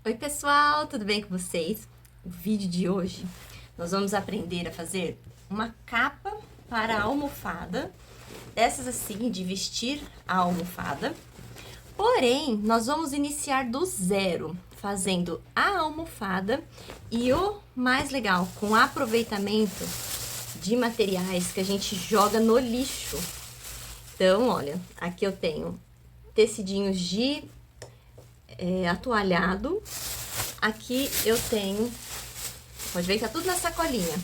Oi pessoal, tudo bem com vocês? O vídeo de hoje nós vamos aprender a fazer uma capa para a almofada, dessas assim de vestir a almofada. Porém, nós vamos iniciar do zero, fazendo a almofada e o mais legal, com aproveitamento de materiais que a gente joga no lixo. Então, olha, aqui eu tenho tecidinhos de atualhado. Aqui eu tenho, pode ver que tá tudo na sacolinha,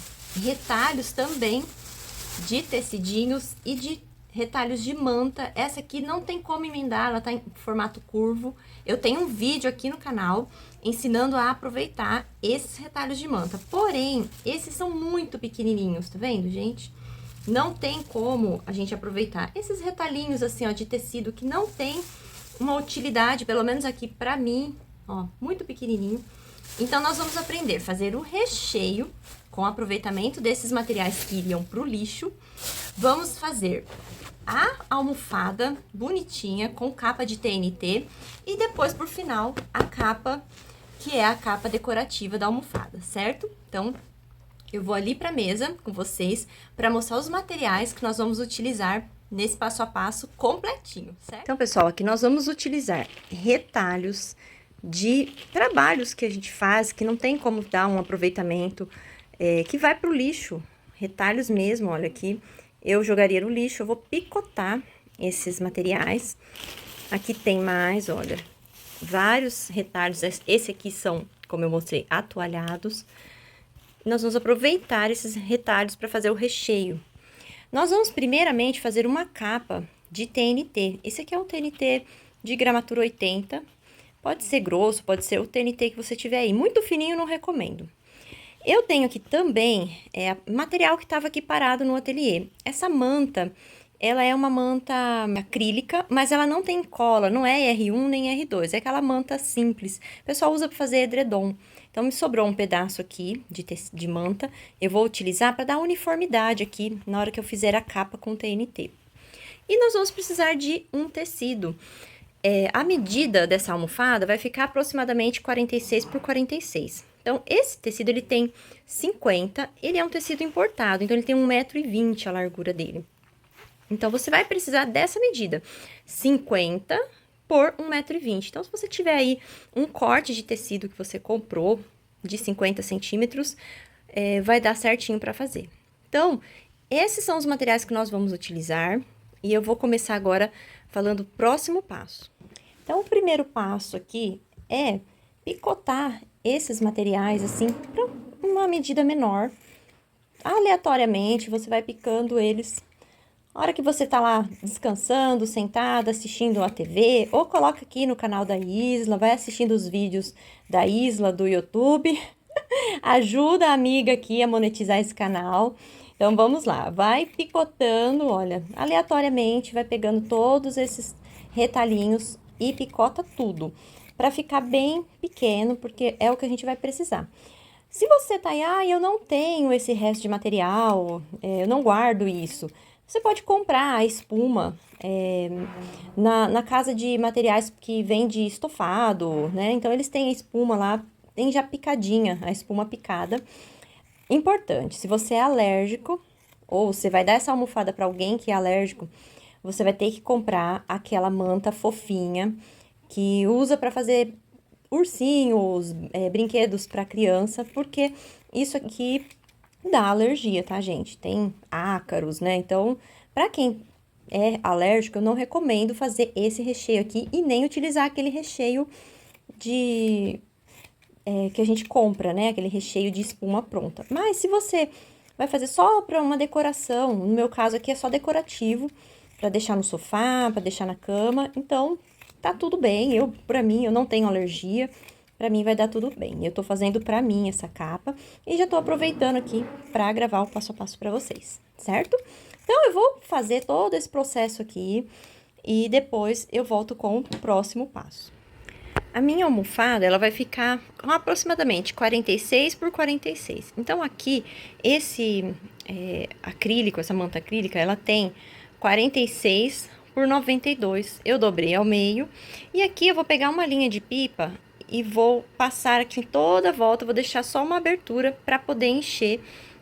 retalhos também de tecidinhos e de retalhos de manta. Essa aqui não tem como emendar, ela tá em formato curvo. Eu tenho um vídeo aqui no canal ensinando a aproveitar esses retalhos de manta. Porém, esses são muito pequenininhos, tá vendo, gente? Não tem como a gente aproveitar esses retalhinhos assim, ó, de tecido que não tem uma utilidade, pelo menos aqui pra mim, ó, muito pequenininho. Então, nós vamos aprender a fazer o recheio com aproveitamento desses materiais que iriam pro lixo. Vamos fazer a almofada bonitinha com capa de TNT e depois, por final, a capa que é a capa decorativa da almofada, certo? Então, eu vou ali pra mesa com vocês para mostrar os materiais que nós vamos utilizar nesse passo a passo completinho, certo? Então, pessoal, aqui nós vamos utilizar retalhos de trabalhos que a gente faz, que não tem como dar um aproveitamento, que vai pro lixo. Retalhos mesmo, olha aqui, eu jogaria no lixo, eu vou picotar esses materiais. Aqui tem mais, olha, vários retalhos, esse aqui são, como eu mostrei, atualhados. Nós vamos aproveitar esses retalhos para fazer o recheio. Nós vamos primeiramente fazer uma capa de TNT. Esse aqui é um TNT de gramatura 80. Pode ser grosso, pode ser o TNT que você tiver aí. Muito fininho não recomendo. Eu tenho aqui também material que estava aqui parado no ateliê. Essa manta, ela é uma manta acrílica, mas ela não tem cola, não é R1 nem R2, é aquela manta simples. O pessoal usa para fazer edredom. Então, me sobrou um pedaço aqui de manta, eu vou utilizar para dar uniformidade aqui na hora que eu fizer a capa com TNT. E nós vamos precisar de um tecido. A medida dessa almofada vai ficar aproximadamente 46 por 46. Então, esse tecido, ele tem 50, ele é um tecido importado, então ele tem 1,20 m a largura dele. Então, você vai precisar dessa medida, 50 por 1,20 m. Então, se você tiver aí um corte de tecido que você comprou de 50 centímetros, vai dar certinho para fazer. Então, esses são os materiais que nós vamos utilizar e eu vou começar agora falando o próximo passo. Então, o primeiro passo aqui é picotar esses materiais assim para uma medida menor. Aleatoriamente, você vai picando eles. A hora que você tá lá descansando, sentada, assistindo a TV, ou coloca aqui no canal da Isla, vai assistindo os vídeos da Isla do YouTube. Ajuda a amiga aqui a monetizar esse canal. Então, vamos lá, vai picotando, olha, aleatoriamente, vai pegando todos esses retalhinhos e picota tudo, para ficar bem pequeno, porque é o que a gente vai precisar. Se você tá aí, eu não tenho esse resto de material, eu não guardo isso, você pode comprar a espuma na casa de materiais que vende estofado, né? Então, eles têm a espuma lá, tem já picadinha, a espuma picada. Importante, se você é alérgico, ou você vai dar essa almofada para alguém que é alérgico, você vai ter que comprar aquela manta fofinha, que usa para fazer ursinhos, brinquedos para criança, porque isso aqui dá alergia, tá, gente? Tem ácaros, né? Então, para quem é alérgico, eu não recomendo fazer esse recheio aqui e nem utilizar aquele recheio que a gente compra, né? Aquele recheio de espuma pronta. Mas se você vai fazer só para uma decoração, no meu caso aqui é só decorativo, para deixar no sofá, para deixar na cama, então tá tudo bem. Para mim, eu não tenho alergia. Pra mim vai dar tudo bem. Eu tô fazendo pra mim essa capa e já tô aproveitando aqui pra gravar o passo a passo pra vocês, certo? Então, eu vou fazer todo esse processo aqui e depois eu volto com o próximo passo. A minha almofada, ela vai ficar com aproximadamente 46 por 46. Então, aqui, esse acrílico, essa manta acrílica, ela tem 46 por 92. Eu dobrei ao meio. E aqui eu vou pegar uma linha de pipa e vou passar aqui em toda a volta, vou deixar só uma abertura para poder encher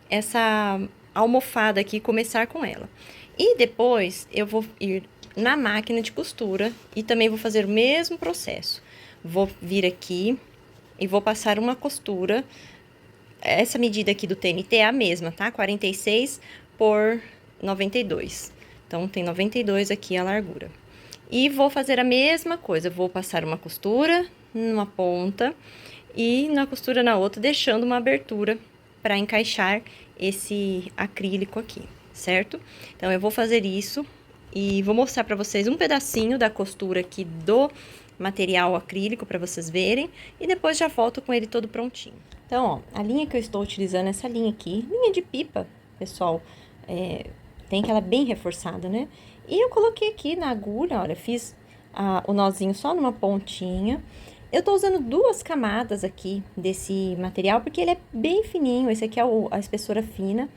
essa almofada aqui e começar com ela. E depois eu vou ir na máquina de costura e também vou fazer o mesmo processo. Vou vir aqui e vou passar uma costura. Essa medida aqui do TNT é a mesma, tá? 46 por 92. Então, tem 92 aqui a largura. E vou fazer a mesma coisa, vou passar uma costura numa ponta e na costura na outra, deixando uma abertura para encaixar esse acrílico aqui, certo? Então, eu vou fazer isso e vou mostrar para vocês um pedacinho da costura aqui do material acrílico para vocês verem e depois já volto com ele todo prontinho. Então, ó, a linha que eu estou utilizando é essa linha aqui, linha de pipa, pessoal, tem que ela bem reforçada, né? E eu coloquei aqui na agulha, olha, fiz o nozinho só numa pontinha. Eu tô usando 2 camadas aqui desse material, porque ele é bem fininho, esse aqui é a espessura fina.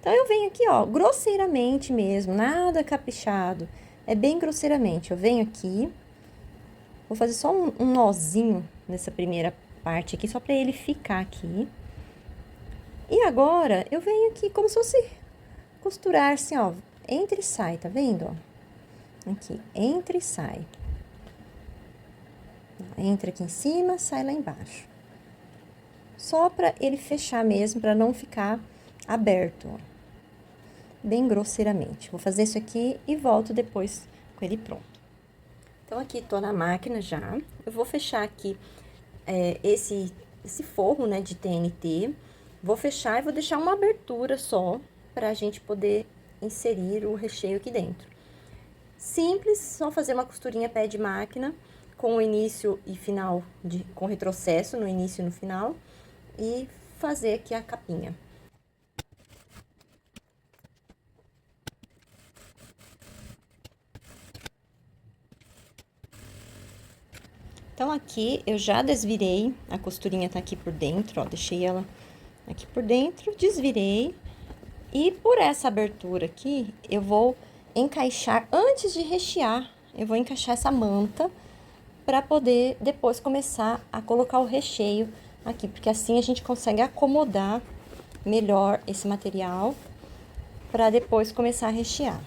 Então, eu venho aqui, ó, grosseiramente mesmo, nada caprichado, é bem grosseiramente. Eu venho aqui, vou fazer só um nozinho nessa primeira parte aqui, só pra ele ficar aqui. E agora, eu venho aqui como se fosse costurar assim, ó, entra e sai, tá vendo, ó? Aqui, entra e sai. Entra aqui em cima, sai lá embaixo. Só pra ele fechar mesmo, pra não ficar aberto, ó. Bem grosseiramente. Vou fazer isso aqui e volto depois com ele pronto. Então, aqui tô na máquina já. Eu vou fechar aqui esse forro, né, de TNT. Vou fechar e vou deixar uma abertura só pra gente poder inserir o recheio aqui dentro. Simples, só fazer uma costurinha pé de máquina com o início e final, com retrocesso no início e no final, e fazer aqui a capinha. Então, aqui eu já desvirei, a costurinha tá aqui por dentro, ó, deixei ela aqui por dentro, desvirei. E por essa abertura aqui, eu vou encaixar, antes de rechear, eu vou encaixar essa manta para poder depois começar a colocar o recheio aqui, porque assim a gente consegue acomodar melhor esse material para depois começar a rechear.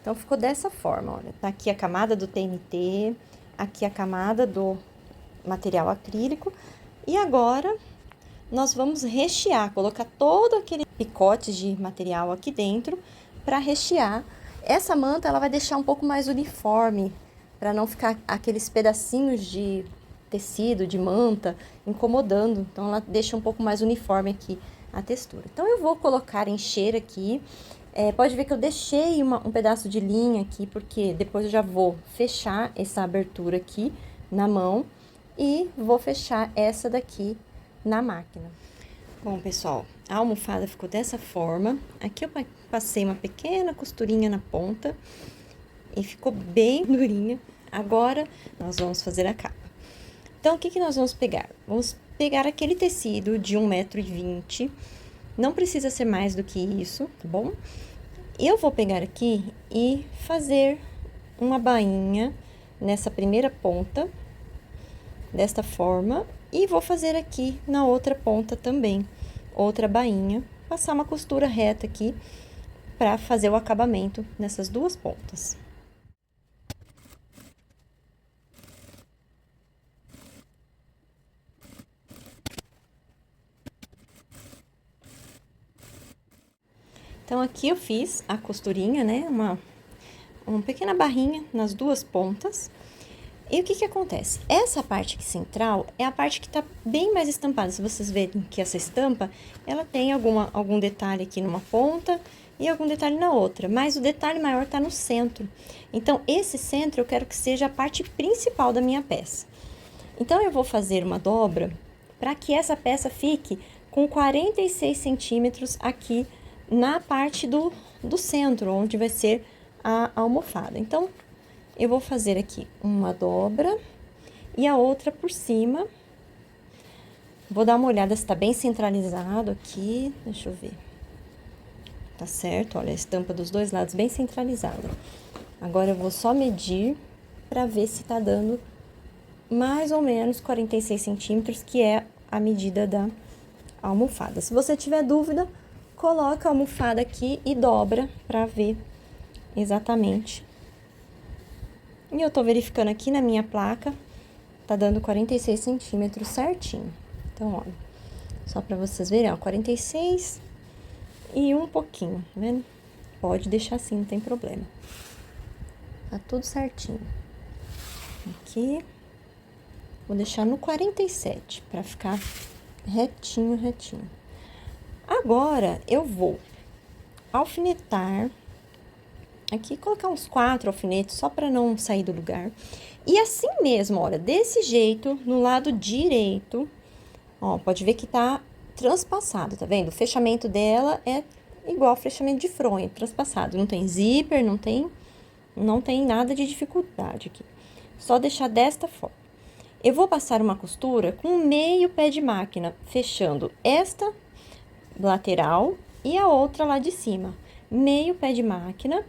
Então, ficou dessa forma, olha, tá aqui a camada do TNT, aqui a camada do material acrílico, e agora nós vamos rechear, colocar todo aquele picote de material aqui dentro para rechear. Essa manta, ela vai deixar um pouco mais uniforme, para não ficar aqueles pedacinhos de tecido, de manta, incomodando, então ela deixa um pouco mais uniforme aqui a textura. Então, eu vou colocar encher aqui. Pode ver que eu deixei um pedaço de linha aqui, porque depois eu já vou fechar essa abertura aqui na mão e vou fechar essa daqui na máquina. Bom, pessoal, a almofada ficou dessa forma. Aqui eu passei uma pequena costurinha na ponta e ficou bem durinha. Agora, nós vamos fazer a capa. Então, o que nós vamos pegar? Vamos pegar aquele tecido de 1,20 m. Não precisa ser mais do que isso, tá bom? Eu vou pegar aqui e fazer uma bainha nessa primeira ponta, desta forma, e vou fazer aqui na outra ponta também, outra bainha, passar uma costura reta aqui para fazer o acabamento nessas 2 pontas. Então, aqui eu fiz a costurinha, né, uma pequena barrinha nas 2 pontas. E o que acontece? Essa parte aqui central é a parte que tá bem mais estampada. Se vocês verem que essa estampa, ela tem algum detalhe aqui numa ponta e algum detalhe na outra. Mas o detalhe maior tá no centro. Então, esse centro eu quero que seja a parte principal da minha peça. Então, eu vou fazer uma dobra para que essa peça fique com 46 centímetros aqui na parte do centro, onde vai ser a almofada. Então, eu vou fazer aqui uma dobra e a outra por cima. Vou dar uma olhada se tá bem centralizado aqui, deixa eu ver. Tá certo, olha, a estampa dos dois lados bem centralizada. Agora, eu vou só medir pra ver se tá dando mais ou menos 46 centímetros, que é a medida da almofada. Se você tiver dúvida, coloca a almofada aqui e dobra pra ver exatamente. E eu tô verificando aqui na minha placa, tá dando 46 centímetros certinho. Então, olha, só pra vocês verem, ó, 46 e um pouquinho, tá vendo? Pode deixar assim, não tem problema. Tá tudo certinho. Aqui, vou deixar no 47, pra ficar retinho, retinho. Agora, eu vou alfinetar aqui, colocar uns 4 alfinetes, só pra não sair do lugar. E assim mesmo, olha, desse jeito, no lado direito, ó, pode ver que tá transpassado, tá vendo? O fechamento dela é igual ao fechamento de fronha, transpassado. Não tem zíper, não tem nada de dificuldade aqui. Só deixar desta forma. Eu vou passar uma costura com meio pé de máquina, fechando esta lateral e a outra lá de cima. Meio pé de máquina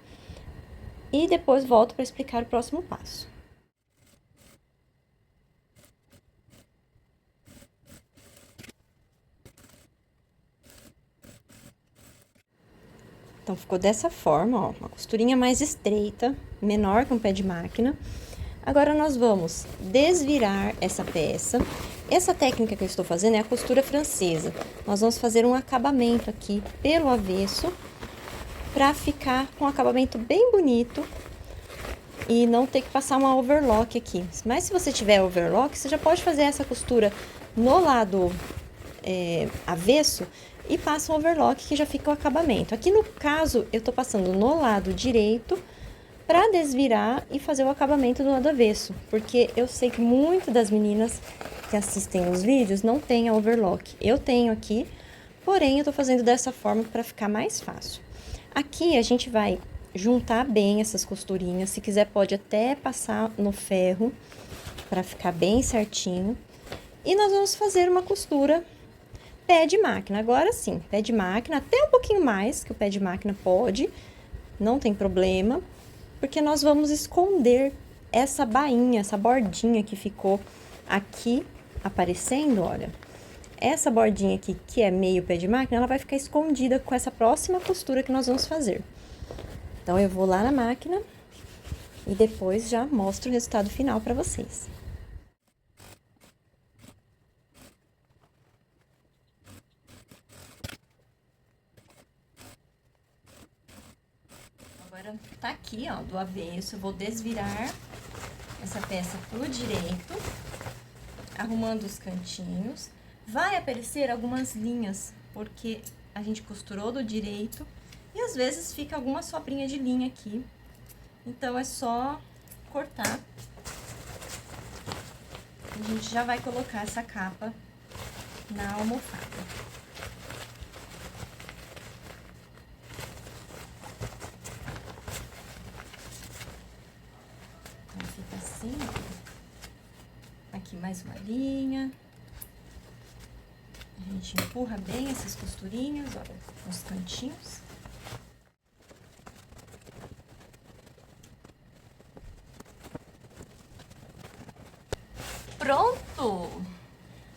e depois volto para explicar o próximo passo. Então, ficou dessa forma, ó, uma costurinha mais estreita, menor que um pé de máquina. Agora, nós vamos desvirar essa peça. Essa técnica que eu estou fazendo é a costura francesa. Nós vamos fazer um acabamento aqui pelo avesso, pra ficar com um acabamento bem bonito e não ter que passar uma overlock aqui. Mas se você tiver overlock, você já pode fazer essa costura no lado avesso e passa um overlock que já fica o acabamento. Aqui no caso, eu tô passando no lado direito para desvirar e fazer o acabamento do lado avesso, porque eu sei que muitas das meninas que assistem os vídeos não tem a overlock. Eu tenho aqui, porém eu tô fazendo dessa forma para ficar mais fácil. Aqui a gente vai juntar bem essas costurinhas, se quiser pode até passar no ferro para ficar bem certinho. E nós vamos fazer uma costura pé de máquina. Agora sim, pé de máquina, até um pouquinho mais que o pé de máquina pode, não tem problema, porque nós vamos esconder essa bainha, essa bordinha que ficou aqui aparecendo, olha. Essa bordinha aqui, que é meio pé de máquina, ela vai ficar escondida com essa próxima costura que nós vamos fazer. Então, eu vou lá na máquina e depois já mostro o resultado final pra vocês. Agora, tá aqui, ó, do avesso, eu vou desvirar essa peça pro direito, arrumando os cantinhos. Vai aparecer algumas linhas, porque a gente costurou do direito e às vezes fica alguma sobrinha de linha aqui. Então, é só cortar. A gente já vai colocar essa capa na almofada. Então, fica assim, ó. Aqui mais uma linha. A gente empurra bem essas costurinhas, olha, nos cantinhos. Pronto!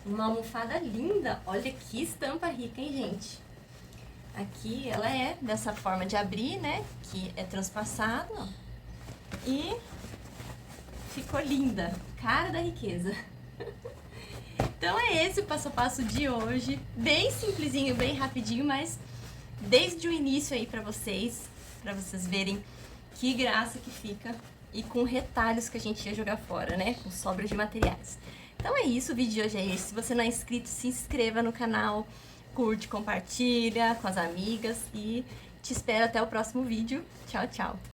Uma almofada linda. Olha que estampa rica, hein, gente? Aqui ela é dessa forma de abrir, né? Que é transpassado, ó. E ficou linda. Cara da riqueza. Então, é esse o passo a passo de hoje. Bem simplesinho, bem rapidinho, mas desde o início aí pra vocês verem que graça que fica e com retalhos que a gente ia jogar fora, né? Com sobras de materiais. Então é isso, o vídeo de hoje é esse. Se você não é inscrito, se inscreva no canal, curte, compartilha com as amigas e te espero até o próximo vídeo. Tchau, tchau!